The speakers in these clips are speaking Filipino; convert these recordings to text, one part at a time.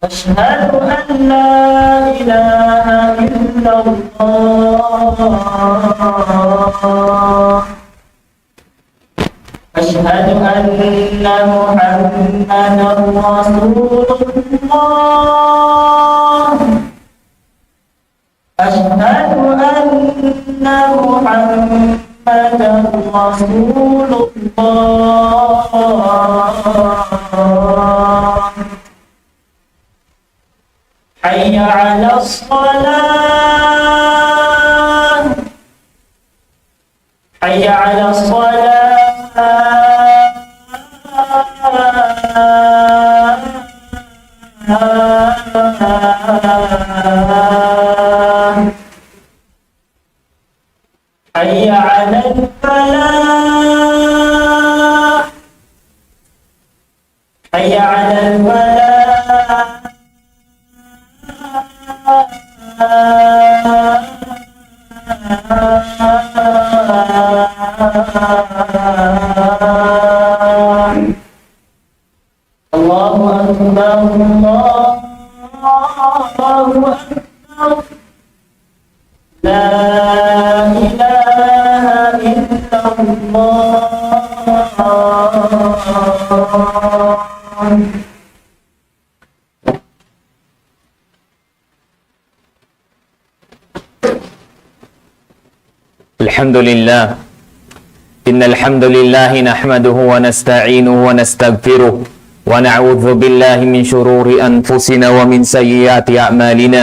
أشهد أن لا إله إلا الله أشهد أن محمدا رسول الله أشهد أن محمدا رسول الله حي على الصلاة حي على الصلاة حي على الفلاح حي على الفلاح الله أكبر الله أكبر لا إله إلا الله الحمد لله إن الحمد لله نحمده ونستعينه ونستغفره ونعوذ بالله من شرور أنفسنا ومن سيئات أعمالنا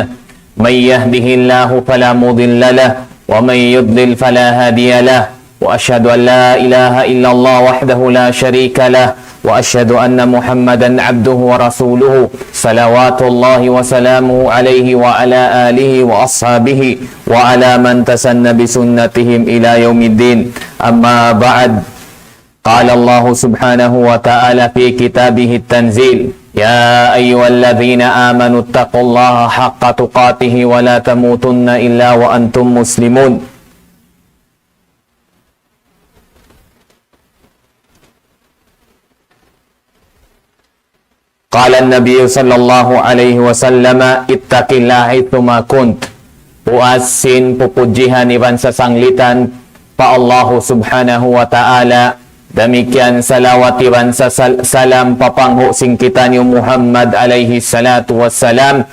من يهده الله فلا مضل له ومن يضلل فلا هادي له وأشهد أن لا إله إلا الله وحده لا شريك له وأشهد أن محمدا عبده ورسوله صلوات الله وسلامه عليه وعلى آله وأصحابه وعلى من تسن بسنتهم إلى يوم الدين أما بعد قال الله سبحانه وتعالى في كتابه التنزيل يا أيها الذين آمنوا اتقوا الله حق تقاته ولا تموتن إلا وأنتم مسلمون قال النبي صلى الله عليه wasallam ittaqillah haitsuma kunt. Puasin pupujihan iban sa sanglitan pa Allah subhanahu wa ta'ala. Demikian salawat iban sa salam papangho sing kita ni Muhammad alaihi salatu wassalam.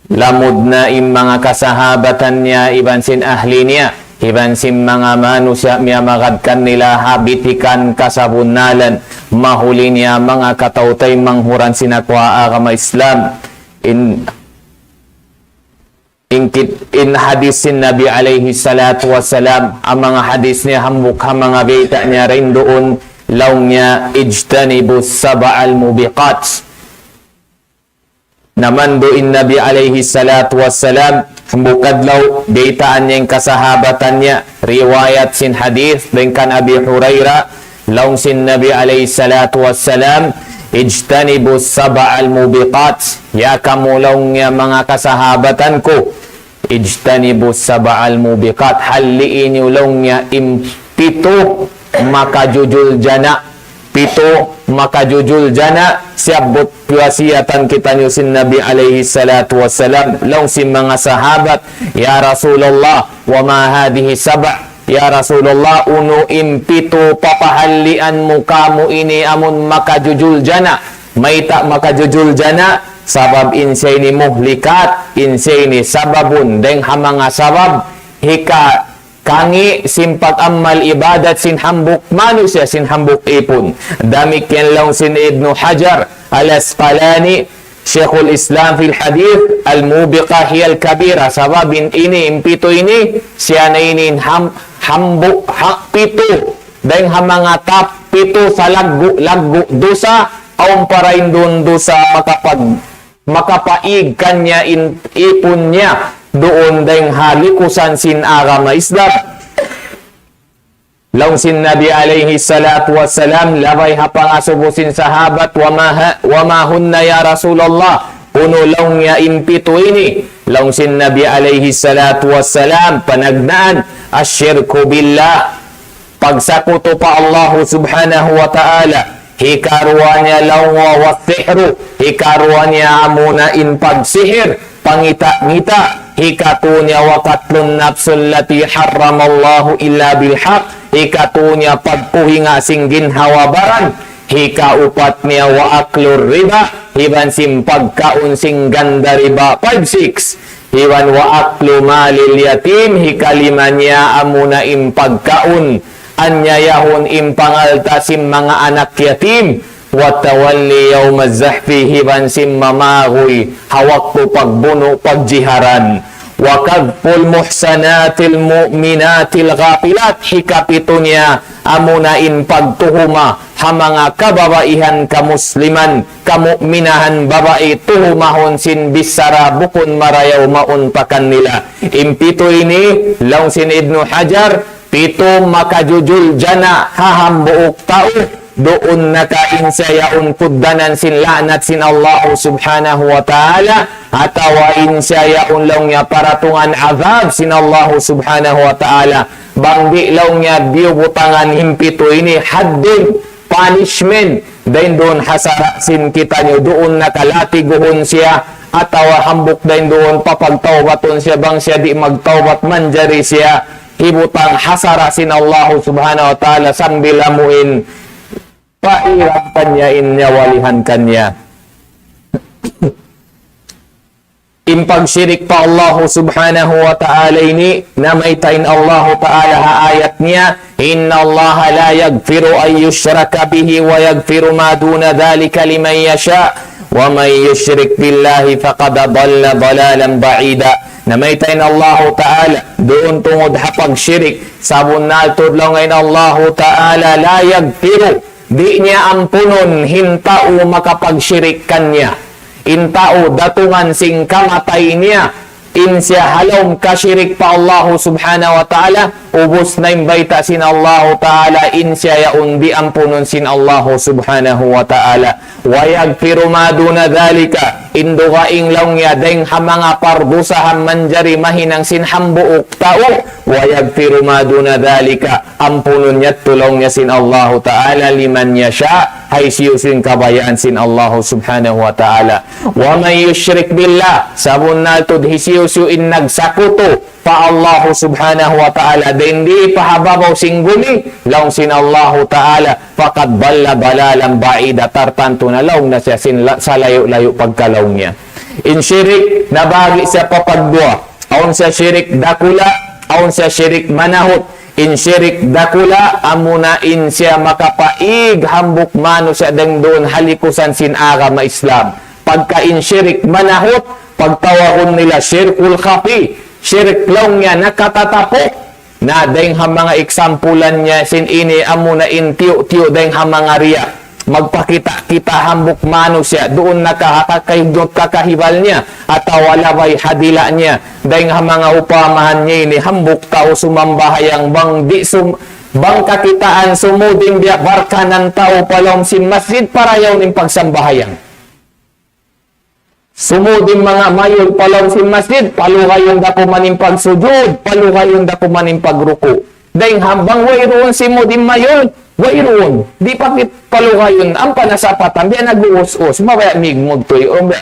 Lamud na mga kasahabatan niya iban sin ahli niya. Iban sin mga manusia miya magadkan nila habitikan kasabunalan. Mahuli niya mga katautay manghuran sinakwa agama Islam. In hadisin Nabi alaihi salatu wassalam, ang mga hadis niya hambuk ang mga bita niya rin doon law niya ijtanibu sab'al mubiqat. Naman doon Nabi alaihi salatu wassalam hambukad law bitaan niya yung kasahabatan niya riwayat sin hadis dengan Abi Hurairah law sin Nabi alaihi salatu wassalam ijtanibu sab'al mubiqat ya kamulaw niya mga kasahabatan ko ijtanibu sab'al mubiqat haliin yung law niya impito makajujul jana pito makajujul jana siabot piwasiyatan kita niyo sin Nabi alaihi salatu wassalam law sin mga sahabat ya Rasulullah wa ma hadhihi sab' ya Rasulullah uno impito papahalian mo kamo ini amun makajujul jana maita makajujul jana sabab insay ni muhlikat insay ni sababun deng hamanga sabab hika kangi simpat amal ibadat sin hambuk manusia sin hambuk ipon damikian lang sin Ibnu Hajar al-Asqalani Syekhul Islam fil hadith al-mubiqah hiyal kabira sababin ini impito ini siya na inin hambuk hak pito dahil mga tap pito sa laggu dosa aung parain doon dosa makapaig kanya ipon niya doon dahil halikusan sin agama Islam. Law sin Nabi alaihi salatu wassalam labay hapangasubusin sahabat wa ma hunna ya Rasulullah uno law niya impito ini law sin Nabi alaihi salatu wassalam panagnaan asyirku billah pagsakuto pa Allah subhanahu wa ta'ala Hikarwa niya lawwa wa sihru. Hikarwa niya amuna in pagsihir. Pangita-ngita. Hikatu niya wa katlun nafsul lati harramallahu illa bilhaq. Hikatu niya pagpuhinga sing ginhawabaran. Hikaupat niya wa aklur riba. Hiban sim pagkaun sing ganda riba. 5-6. Hiban wa aklu malil yatim. Hikalima niya amuna im pagkaun. Anyayahun im pangaltasim mga anak yatim. Wa tawalli yawmaz zahfi. Hiban sim mamagoy. Hawak po pagbuno pagjiharan. Wa kadful muhsanatil mu'minatil ghafilat. Hikapito niya amunain pagtuhuma ha mga kababaihan kamusliman kamu'minahan babae tuhumahon sin bisara bukun marayaw maunpakan nila. Impito ini laung sin Ibnu Hajar pito makajujul jana hahambuok tao doon nakainsayaon puddanan sin lanat sin Allah subhanahu wa ta'ala atawa insayaon lang niya paratungan azab sin Allah subhanahu wa ta'ala bangdi lang niya biubutangan himpito ini haddin punishment dahil doon hasara sin kita nyo doon nakalatiguhon siya atawa hambuk dahil doon papagtawbaton siya bang siya di magtawbat manjari siya hibutang hasara sin Allah subhanahu wa ta'ala sambil amuin pairang kanya inyawalihan kanya. Impagsirik pa Allah subhanahu wa ta'ala ini na may tain Allah ta'ala ha ayat niya inna Allah la yagfiru ay yushraka bihi wa yagfiru ma duna dhalika liman yasha wa man yushrik billahi faqad dalla dalalan ba'ida na may tain Allah ta'ala doon tungod hapag syirik sabon na tudlaw ngayon Allah ta'ala la yagfiru di niya ampunon hintao makapagsyirik kanya. Intao datungan sing kamatay niya. In siya halong kasyirik pa Allah subhanahu wa ta'ala. Ubos na imbayta sin Allah ta'ala. In siya yaon di ampunon sin Allah subhanahu wa ta'ala. Wayagfiru maduna dhalika. Indugaing lang niya deng hamanga pardusahan manjari mahinang sin hambuok tao. Wayagfiru maduna dhalika. Ampunon niya tulong niya sin Allah ta'ala liman niya siya. Hay siyusin kabayaan sin Allah subhanahu wa ta'ala. Wa may yushrik billah. Sabon na ito hisiyusin nagsakuto pa Allah subhanahu wa ta'ala. Hindi pahababaw singguni. Laong sin Allah ta'ala. Fakat bala balalang baida. Tartanto na laong na siya sa layo-layo pagkalaw niya. In syirik, nabagi siya papagdua. Aon siya syirik dakula. Aon siya syirik manahot. In syirik dakula, amuna in siya makapaig hambuk mano siya deng doon halikusan sin agama Islam. Pagka in syirik manahot, pagtawahon nila syirkul khafi, syirik lang niya nakatatapok. Na deng mga eksampulan niya sin ini amuna in tiyo deng mga riya. Magpakita kita hambuk mano siya doon nakakakaidot kakahibal niya at walabay hadila niya dahil mga upamahan niya ini hambuk tao sumambahayang bang kakitaan sumuding biya barka ng tao palong sin masjid para yaw ng pagsambahayang sumuding mga mayon palong sin masjid paluhayon da kumaning pagsujud paluhayon da kumaning pagruko dahil hambang wairoon si muding mayon wairoon, di pa paluhayon ang panasapatan, biya nag-uus-us, mabaya migmog to yung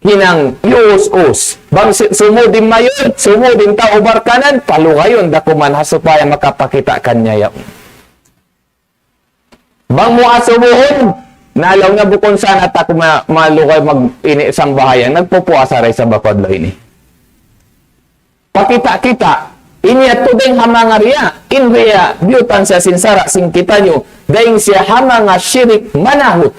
hinang ius-us. Bang sumudin mayon, sumudin tao barkanan, paluhayon, dakuman hasupaya makapakita kanya yaon. Bang mo asumuhon, nalaw nga bukon sana tako malukay mag-ini isang bahayan, nagpupuasa rin sa bakwadlo ini. Pakita-kita, inya to deng hamanga riya in riya biutan siya sinsara sing kita nyo deng siya hamanga syirik manahut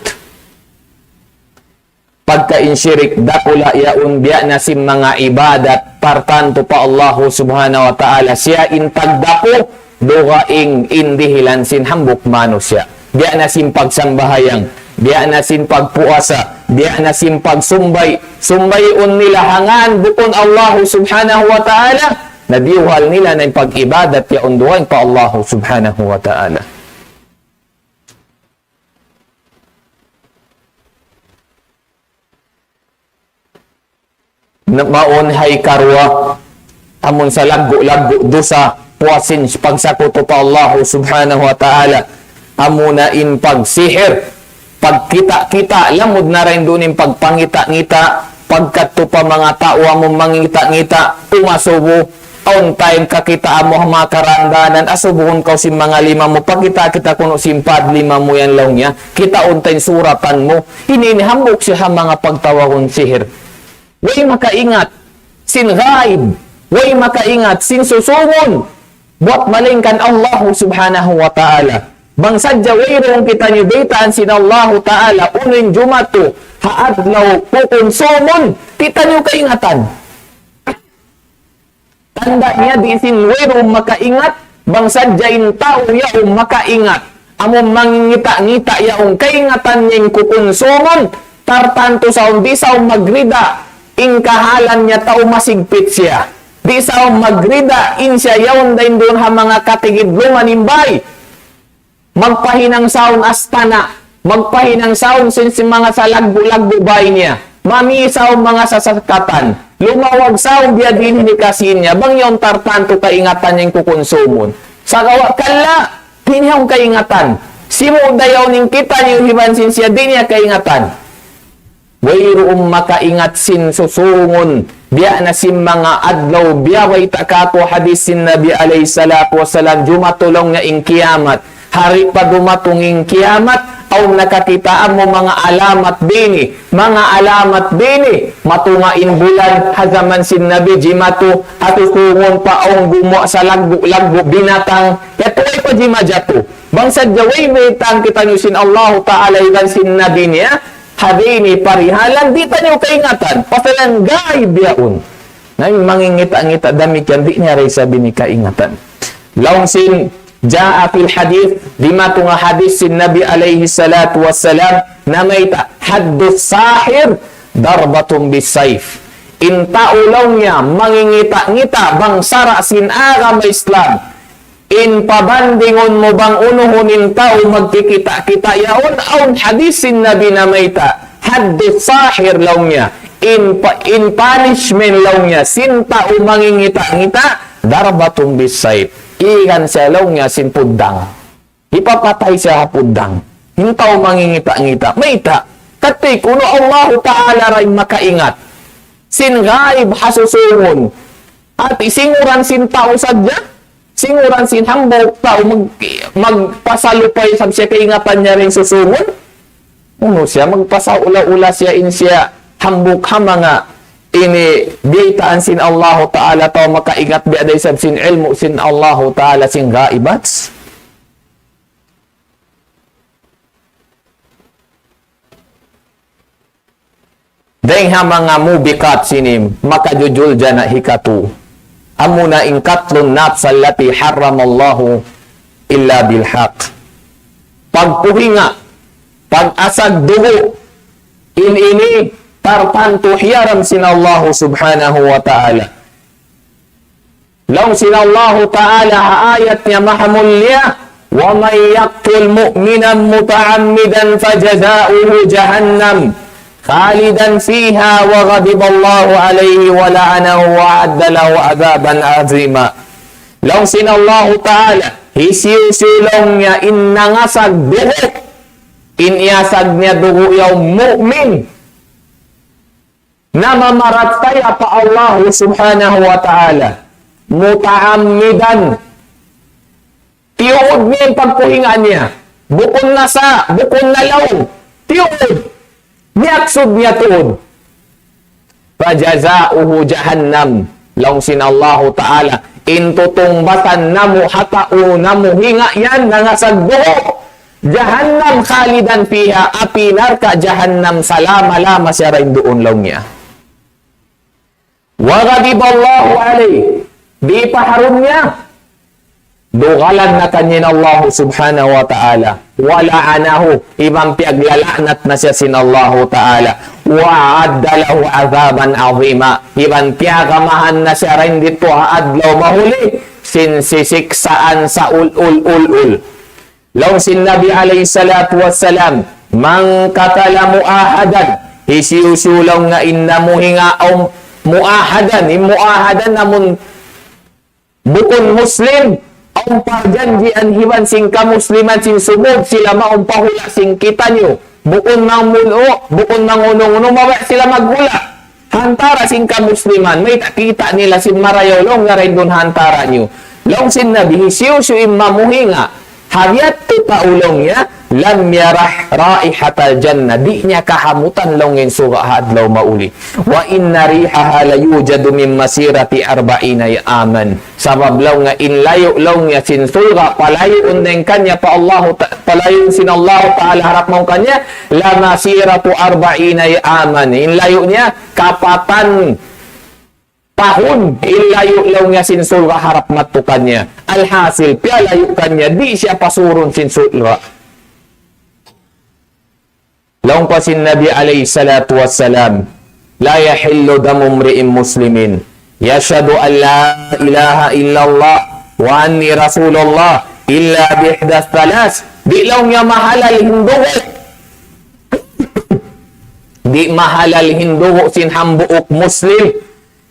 pagka in syirik dakula yaun biya na sim mga ibadat partanto pa Allah subhanahu wa ta'ala siya intagdako dugaing indihilan sin hambuk mano siya biya na sim pagsambahayang biya na sin pagpuasa biya na sim pagsumbay sumbayon nila hangan bukon Allah subhanahu wa ta'ala nadiwhal nila na yung pag-ibadat ya unduhan pa Allah subhanahu wa ta'ala. Maunhay karwa amon sa lago-lago dosa puasin pagsakuto pa Allah subhanahu wa ta'ala amuna in pagsihir, pagkita-kita, lamod na rin doon yung pagpangita-ngita, pagkato pa mga tao mo mangita-ngita, umasubo, on time kakita mo mga karandanan, asubuhon ka si mga lima mo, pagkita-kita kuno simpad lima mo yan lang niya, kita on time suratan mo, hininihambok siya mga pagtawahon sihir. Way makaingat, sin ghaib, way makaingat, sin susungon, buat malingkan Allah subhanahu wa ta'ala. Bang sadya wayrong kita nyo baitaan sin Allah ta'ala, unin jumato, haadlaw, kukonsumon, kita nyo kaingatan. Tanda niya di sin wayrong makaingat, bang sadya in tao yaong makaingat, among mangita-ngita yaong kaingatan niyang kukonsumon, tartanto sa di sa magrida, ingkahalan niya tao masigpit siya. Di sa magrida, in siya yaon din doon ha mga katigidlungan imbay. Magpahinang saon astana, magpahinang saon since mga sa lagbo-lagbo bay niya. Mami saon mga sasakatan, lumawag saon biya din hinikasin niya, bang yung tartanto kaingatan niyang kukonsumon. Sa gawa kala, di niyang kaingatan. Simo dayaw ning kita niyo hibansin siya, di niya kaingatan. Wayroong makaingat sin susungon, biya na sin mga adlaw, biya way takato hadis sin Nabi alayhi salatu wasalam, jumatulong nga ing kiamat, hari pa dumatong ing kiamat, aw nakakitaan mo mga alamat bini, matungain bulan, hazaman sin Nabi jimato, at usungon pa ang gumo sa lagbo binatang, katoy pa jimajato, bang sadya way betang kita nyo sin Allah ta'ala iban sin Nabi niya, hadini parihalan, di tanyo kaingatan, pasalan gaib yaon. Ngayon, mangingita-ngita damit yan, di niya rin sabi ni kaingatan. Laong sin, ja'a fil hadith, di matunga hadith sin Nabi alayhi salatu wassalam, na may haddus sahir, darbatong bisayf. Intaulaw niya, mangingita-ngita, bang sara sin agam Islam. In pabandingon mo bang unuhunin tao magkikita-kita yaon aun hadisin Nabi na mayta haddith sahir law niya in punishment law niya sin tao mangingita-ngita darbatong bisayf ikan siya law niya sin puddang ipapatay siya puddang yung tao mangingita-ngita mayta katay kuno Allah ta'ala ray makaingat sin ghaib hasusungon at isinguran sin tao sadya singuran sin hambok tao magpasalupay sab siya kaingatan niya rin susungon. Uno siya magpasaula-ula siya in siya hambok ha mga ini biitaan sin Allah ta'ala tao makaingat biaday sab sin ilmu sin Allah ta'ala sin gaibats. Dahil ha mga mubikat sinim makajujul dyan na hikatu. Amuna in katlun nafsa allati haramallahu illa bilhaq. Pagpuhinga, pag-asag dugo, ini tartanto hiyaram sinallahu subhanahu wa ta'ala. Law sinallahu ta'ala ayat niya mahamulya, wa may yaqtul mu'minan muta'ammidan fajaza'uhu jahannam. خالدا فيها وغضب الله عليه ولعنه وأعد له عذابا عظيما. Long sin Allah Ta'ala hisiusulong niya innangasag dugo inyasag niya dugo yung mu'min na mamarataya pa Allah subhanahu wa ta'ala muta'ammidan tiyood niya yung pagpuhinga niya bukon na law tiyood niyaksod niya tuod. Fajaza'uhu jahannam. Laong sin Allah Ta'ala. Intutungbatan namu hatao namu hinga yan nangasagbuo. Jahannam khalidan fiha. Apinar ka jahannam salama-lama siya rin doon laong niya. Wagadiballahu alayh. Di paharun niya. Dugalan na kanyin Allah subhanahu wa ta'ala. Wala'anahu. Ibang piaglalanat na siya sin Allah ta'ala. Wa'adda lahu azaban azima. Ibang piagamahan na siya rin dito haadlaw mahuli. Sinsisiksaan sa ul-ul-ul-ul. Law sin Nabi alayhi salatu wassalam. Man katala mu'ahadan. Isiusulaw nga inna muhinga o mu'ahadan. Mu'ahadan namun bukon Muslim. ang parjanjian hiwan sing kamusliman sing sumod sila maumpahula sing kita nyo. Bukon ng mulo, bukon ng unong-unong, mabaya sila maghula. Hantara sing kamusliman, may takita nila sin marayaw long nga rin doon hantara nyo. Long sin nabi, siyo im mamuhinga, havyat tu paulong ya, lam yarah raihatal jannah, di niya kahamutan longin suga adlaw mauli. Wa inna rihaha la yujadu min masirati arba'ina ya aman. Sabab law nga inlayo law nga sin suga, palayo uneng kanya pa Allah, palayo sin Allah ta'ala harap mong kanya, la masiratu arba'ina ya aman. Inlayo niya, kapatan tahun ilayo law nga sin suga harap matukan niya. Alhasil, piyalayo kanya, di siya pasurun sin suga. Laung pa sin Nabi alayhi salatu wassalam, la yahillu damu mri'in muslimin, yashhadu an la ilaha illallah wa anni rasulullah illa bihdas talas. Di laung niya mahalal hindugo. Di mahalal hindugo sin hambuok muslim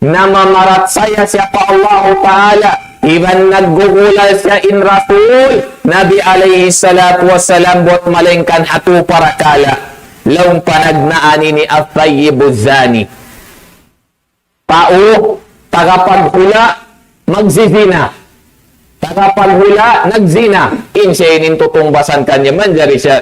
na mamarat saya siapa Allah Ta'ala. Iban naggugulal siya in rasul. Nabi alayhi salatu wassalam buat malengkan hatu para kala. Laung panagnaani ni at-tayyibu zani. Tao, tagapaghula, magzizina. Tagapaghula, nagzina. Siya tutungbasan kanya man, jari siya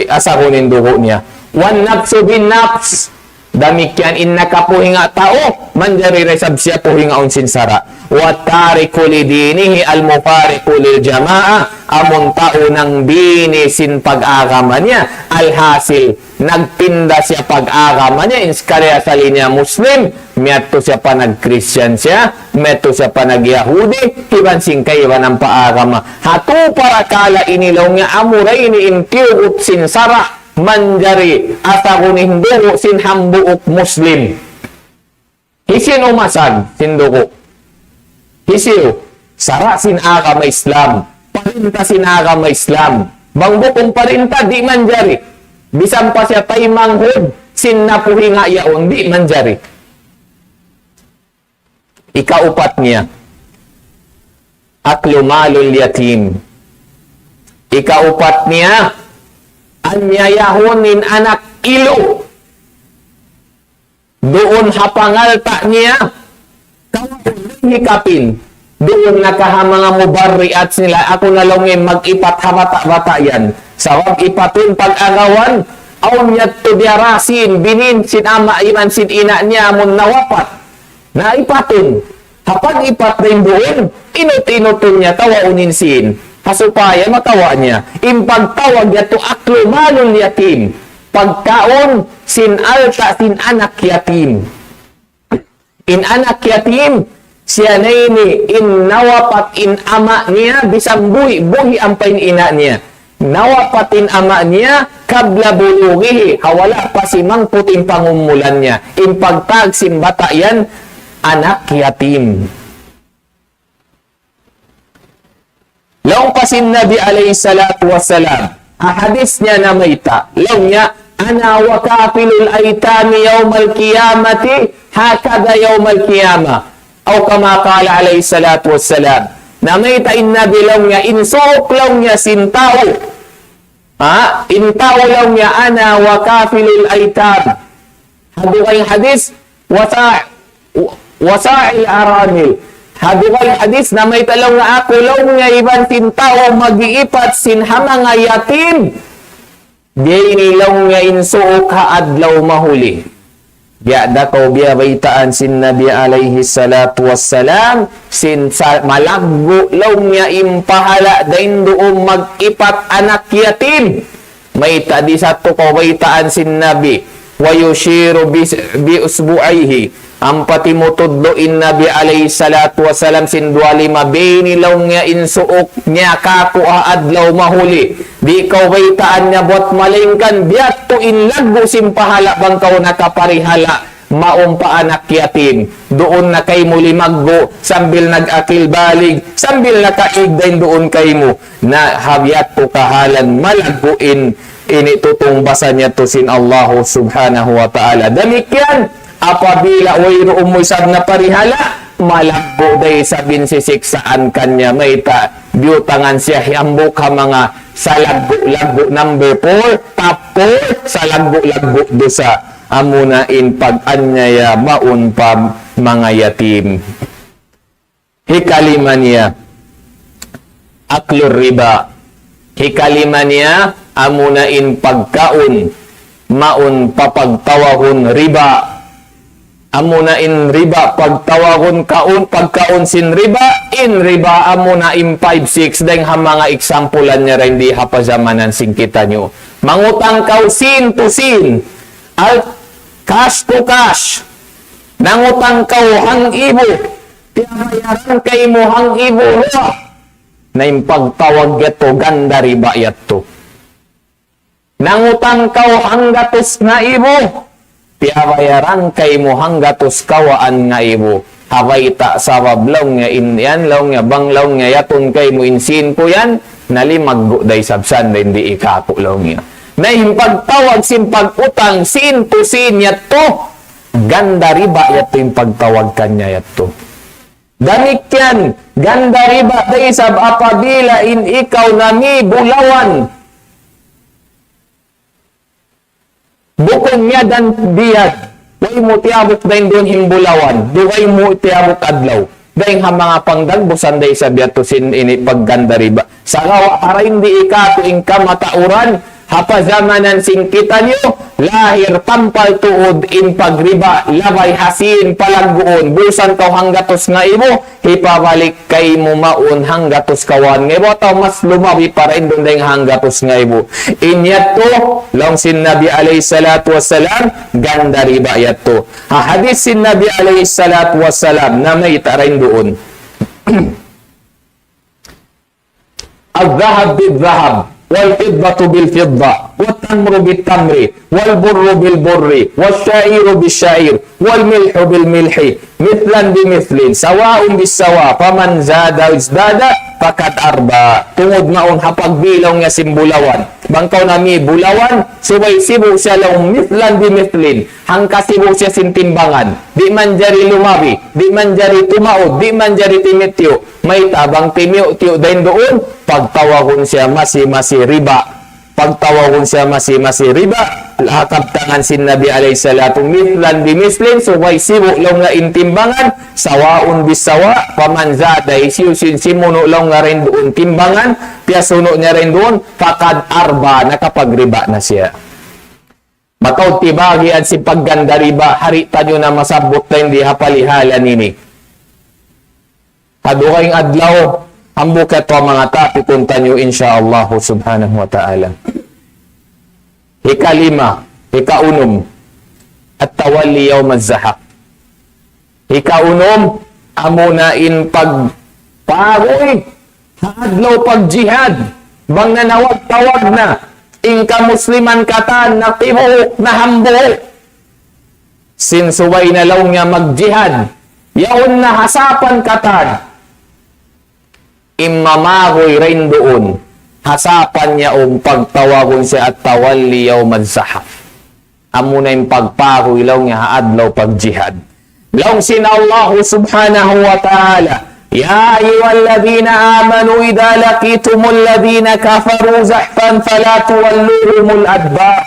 asahunin dugo niya. One nafsu bin nafs. Damikyan innakapuhinga tao, manjari resab siya puhinga unsin sara. Wa tariku lidinihi al-mufariku lil jama'a, amon tao ng binisin pag-agama niya. Alhasil, nagpinda siya pag-agama niya, inskarya sa linya Muslim, miyato siya pa nag-Christian siya, miyato siya pa nag-Yahudi, hibansing kaiwan ang paagama. Hatu para kala inilaw niya amuray ni intiyugot sin sara, manjari asakunin dugo sin hambuok muslim. Hisin umasag sin dugo. Hisiyo, sara sin agama Islam. Parinta sin agama Islam. Bangbukong parinta, di manjari. Bisan pa siya tay manghod, sin napuhinga yaon, di manjari. Ikaupat niya, aklu malul yatim. Ikaupat niya, anyayahonin anak ilo. Doon hapangalta niya, hikapin. Doon nakahamanga mubarriat nila, ako na lang mag-ipat habata-bata yan. Sawag ipatun pag-agawan, aun niya to diarasin, binin sin ama iman sin ina niya amon nawapat. Na ipatun. Hapag ipat rin doon, inut-inutun niya, tawaunin sin. Hasupaya, matawa niya. Impagtawag niya to aklo malul yatim. Pagkaon, sin alta, sin anak yatim. In anak yatim, siya na ini, in nawapat in ama niya, bisang buhi ang painina niya. Nawapatin ama niya, kabla bulugihi, hawala pa si mangputing pangumulan niya. In pagtag sin bata yan, anak yatim. Laong pasin Nabi alayhi salatu wassalam, hadis niya na maita, laong niya, ana wa kafilul aitami yawmal qiyamati hakada yawmal qiyamah. O kama kala alayhi salatu wassalam, na maita in Nabi laong niya, insok laong niya sintao. Intao laong niya, ana wa kafilul aitam. Hado kayong hadis, wasa'il aramil. Hado kayong hadis na may talaw nga ako laong nga iban tintao mag-iipat sinhama nga yatim. Diyan nilaw nga insuok haadlaw mahuli. Biada ko biyabaitaan sin Nabi alayhi salatu wassalam sin malaggo law nga impahala dain doon mag-ipat anak yatim. May tadi sa to ko baitaan sin Nabi wa yushiru bi usbu'aihi. Ang patimutudloin Nabi alayhi salatu wasalam sinduali mabini law nga insuok niya kakuha adlaw mahuli. Di ikaw baitaan niya buat malingkan biat to inlaggo simpahala bang kau nakaparihala maumpa anak yatim. Doon na kay mo limaggo sambil nag-akil balig sambil nakaigdain doon kay mo na habyat to kahalan malagguin initutong basa niya to sin Allah subhanahu wa ta'ala. Damikyan apabila wayro umusab na parihala, malabo day sa binsisiksan kanya may biutangan siya hiyambok ka mga sa lagbo number 4 top 4 sa lagbo dosa amuna in pag-anyaya maun pa mga yatim. Hikalima niya aklur riba. Hikalima niya amuna in pagkaon maun papagtawahon riba. Amuna in riba pagtawahon kaon pagkaon sin riba in riba amuna in 5-6 deng ha mga eksampulan niya rin di hapazamanan sing kita nyo. Mangutang kaw sin to sin al cash to cash. Nangutang kaw hang ibo tiyabayaran kay mo hang ibo na yung pagtawag yato ganda riba yato. Nangutang kaw hanggatos na ibo tiyabayaran kay mo hanggatos kawaan nga ibo. Hawaita sa wablong nga yan law nga banglaw nga yaton kay mo insin po yan nalimaggo day sabsan din di ikako law nga. Na yung pagtawag sin pag-utang sin to sin yato ganda riba yato yung pagtawag kanya yato. Danik yan ganda riba day sab apabila in ikaw nami bulawan bukong niya dan biyad, way mo tiabot dahin doon himbulawan, duway mo tiabot adlaw. Dahin ha mga pangdagbusan dahi sa biyatusin ini pagganda riba. Sa kawa, para hindi ikato ka matauran, hapazamanan sing kita nyo, lahir tampal tuod in pagriba, labay hasin palagguon, busan kaw hanggatos nga imo, ipabalik kay mo maun hanggatos kawan nga ibo, taw mas lumawi para indon dahing hanggatos nga ibo. Inyato, lang sin Nabi alayhi salatu wassalam, ganda riba yato. Hadis sin Nabi alayhi salatu wassalam, na may tarain doon. Al-dhahab bil-dhahab, wal-fiddatu bil-fidda, wat-tamru bil-tamri, wal-burru bil-burri, wal-syairu bil-syair, wal-milhu bil-milhi, mithlan bimithlin, sawaun bis-sawa, paman zada izdada, pakat arba. Tungod maun hapagbilaw nga simbulawan. Bangkaw nami bulawan, subay sibu siya lang mithlan bimithlin, hangka sibu siya sintimbangan. Di man jari lumabi, di man jari tumaod, di man jari timityo. May tabang timyo-tiyo dahin doon, pagtawakon siya masi-masi riba. Pagtawakon siya masi-masi riba, lakabtangan sin Nabi alayhi salatu mithlan bimislin, subay sibu lang nga intimbangan, sawaun bisawa, pamanzada, isiusin simuno lang nga rin doon timbangan, piyasuno niya rin doon, fakad arba, nakapagriba na siya. Makaw tibagi at si pagganda riba, harita nyo na masabot na hindi hapalihala nini. Hadukayng adlaw, hambuk ito mga tapikon tanyo insyaallah subhanahu wa ta'ala. Hikalima, hikaunom, at tawali yawm az-zahaq. Hikaunom, amunain pagpagoy, hadlaw pag-jihad, bang nanawag-tawag na, ingka musliman katan, na tibuhok, na hambuhok. Sinsuway na law nga mag-jihad, yaon na hasapan katan, imamagoy rin doon, hasapan niya pagtawagon siya at tawali yawm az-zahaq. Amo na yung pagpagoy law nga haadlaw pag-jihad. Law sin Allah subhanahu wa ta'ala, ya ayyuhalladhina amanu idha laqitumul ladhina kafaru zahfan fala tuwalluhumul adbar.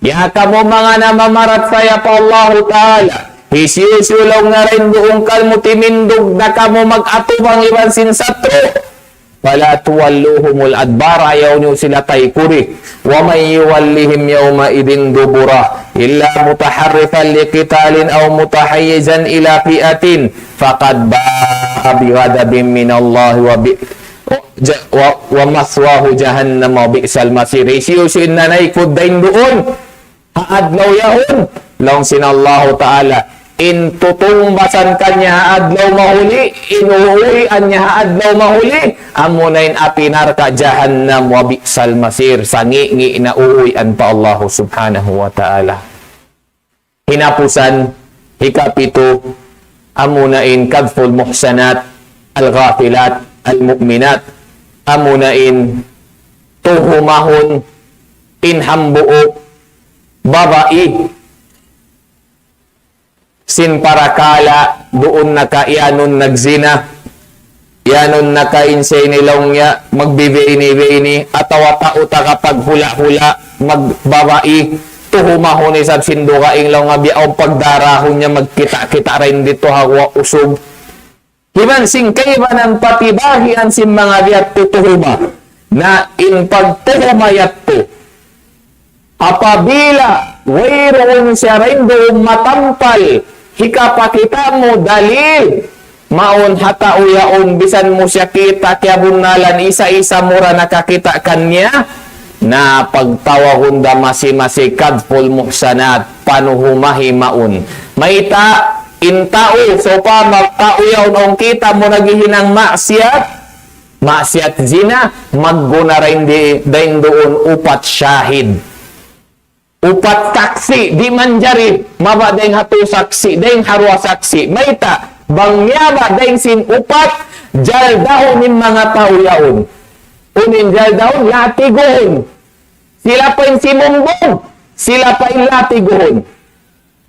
Ya kamo mga namamarat saya pa Allah ta'ala, isiusulaw nga rin doon kalmo timindog na kamo mag-atubang iban sinsatro. Wala tuwalluhumul adbar, ayaw nyo sila taykuri. Wa may yuwallihim yawma idin dubura illa mutaharrifan liqitalin aw mutahayyizan ila fi'atin faqad ba'a bighadabin minallahi wa maswahu jahannam wa bi'sal masir. Isiusin na naikod dahin doon, haadlaw yahon lang sinallahu ta'ala, in tutungbasan kanya adlaw mahuli, inuuwian niya adlaw mahuli, amo na in apinar ka jahannam wa bi'sal masir, sangi-ngi na uuwian pa Allah subhanahu wa ta'ala. Hinapusan, hikapito, amo na in kadful muhsanat, al-ghafilat, al-mu'minat, amo na in tuhumahon, inhambuo, babae, sin parakala, doon iyanon nagzina, iyanon naka-insay nilong niya, magbibini-bini, atawa tauta kapag hula-hula, magbabai, tuhumahon isab sindo ka inglaw nga biyaw pagdarahon niya, magkita-kita rin dito hawa usog. Himan sing kayo ba ng patibahian sin mga biyat tutuhuma, na in pagtuhumayat to, apabila wayroon siya rin doon matampal, hikapakita mo dalil, maon hata uyaon, bisan mo siya kita, kaya bunalan, isa-isa mura nakakita kanya, na pagtawahon da masi-masi kadful muhsanat, panuhumahi maun. Maita, intao, so pa magtauyaw noong kita mo nagihinang maksiat zina, magguna rin din doon upat syahid. Upat saksi, di manjari, maba dahing hatu saksi, dahing harwa saksi. Maita, bangyaba dahing sin upat, jaldaon ng mga tauyaon. Unin jaldaon, latigohon. Sila pa yung simumbong, sila pa yung latigohon.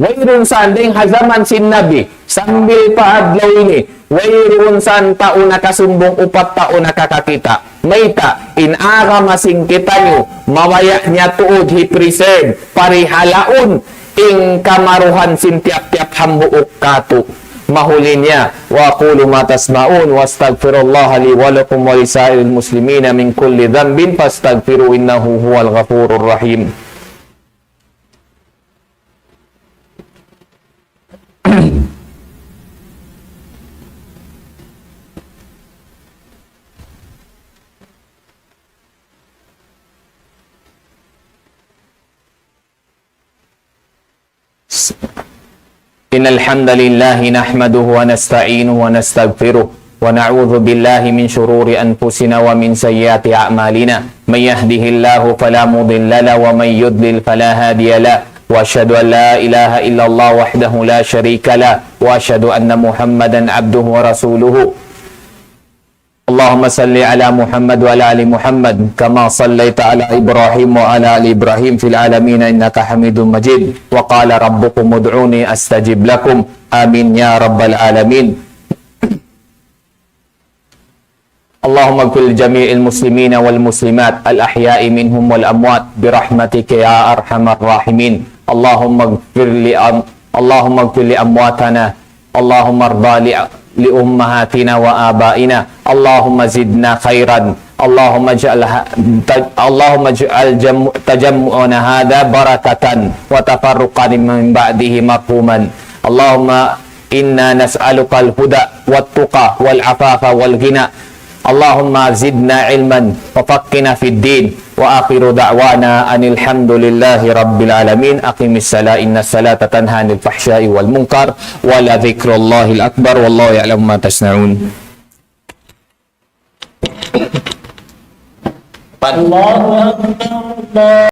Wayroon saan dahing hazaman sin nabi, sambil pa adlaw ini, wayroon saan tao nakasumbong, upat tao nakakakita. Maita, inara masing kita nyo, mawaya niya tuod, hi-preserve, parihalaon, ing kamaruhan sin tiap-tiap hambuok kato. Mahuli niya, wa qulu ma tasma'un, wa astaghfirullaha li wa lakum wa lisa'il muslimina min kulli dhanbin, fastaghfiru innahu huwal ghafurur rahim. Innal hamdalillah nahmaduhu wa nasta'inuhu wa nastaghfiruh wa na'udzu billahi min shururi anfusina wa min sayyiati a'malina. May yahdihillahu fala mudilla lahu wa may yudlil fala hadiya lahu. Wa asyhadu an la ilaha illallah wahdahu la syarika lahu wa asyhadu anna Muhammadan abduhu wa rasuluhu. Allahumma salli ala Muhammad wa ala ali Muhammad kama sallaita ala Ibrahim wa ala ali Ibrahim fil alamin innaka Hamidum Majid. Wa qala rabbukum ud'uni astajib lakum. Amin ya rabbal alamin. Allahumma ighfir jami'il muslimina wal muslimat al ahya'i minhum wal amwat bi rahmatika ya arhamar rahimin. Allahumma ighfir li amwatana. Allahumma arda li ummahatina wa abaina. Allahumma zidna khairan. Allahumma ij'al tajammu'ana hadha barakatan wa tafarruqan min ba'dihi marhuman. Allahumma inna nas'aluka al-huda wat-tuqa wal-afafa wal-ghina. Allahumma zidna ilman wa faqqina fid din. Wa akhiru da'wana anil hamdulillahi rabbil alamin. Aqimis salata inna salata tanha 'anil fahsya'i wal munkar wa la dzikrullahil akbar wallahu ya'lamu ma tasna'un. Allahu Akbar.